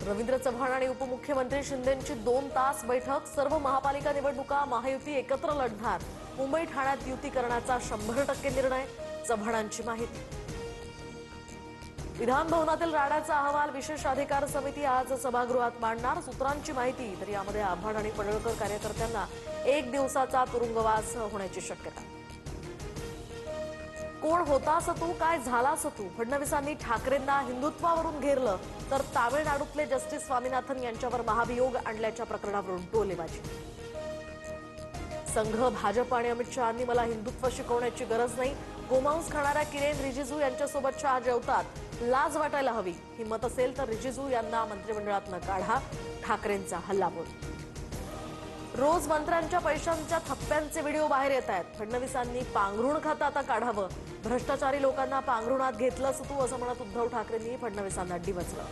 रवींद्र चव्हाण आणि उपमुख्यमंत्री शिंदेंची 2 तास बैठक। सर्व महापालिका निवडणुका महायुती एकत्र लढणार। मुंबई ठाण्यात युती करण्याचा 100% निर्णय। चव्हाणांची माहिती। विधान भवनातील राड्याचा अहवाल विशेष अधिकार समिती आज सभागृहात मांडणार। सूत्रांची माहिती तर यामध्ये आव्हाड आणि पडळकर कार्यकर्त्यांना 1 दिवसाचा तुरुंगवास होण्याची शक्यता। कोण होतास तू, काय झालास तू? फडणवीसांनी ठाकरेंना हिंदुत्वावरून घेरलं तर तामिळनाडूतले जस्टिस स्वामीनाथन यांच्यावर महाभियोग आणल्याच्या प्रकरणावरून टोलेबाजी। संघ, भाजप आणि अमित शहांनी मला हिंदुत्व शिकवण्याची गरज नाही। गोमांस खाणाऱ्या किरेन रिजिजू यांच्यासोबत शहा जेवतात। लाज वाटायला हवी। हिंमत असेल तर रिजिजू यांना मंत्रिमंडळातनं काढा। ठाकरेंचा हल्लाबोल। रोज मंत्र्यांच्या पैशांच्या थप्प्यांचे व्हिडिओ बाहेर येत आहेत। फडणवीसांनी पांघरुण खातं आता काढावं। भ्रष्टाचारी लोकांना पांघरुणात घेतलंस तू असं म्हणत उद्धव ठाकरेंनी फडणवीसांना डिवचलं।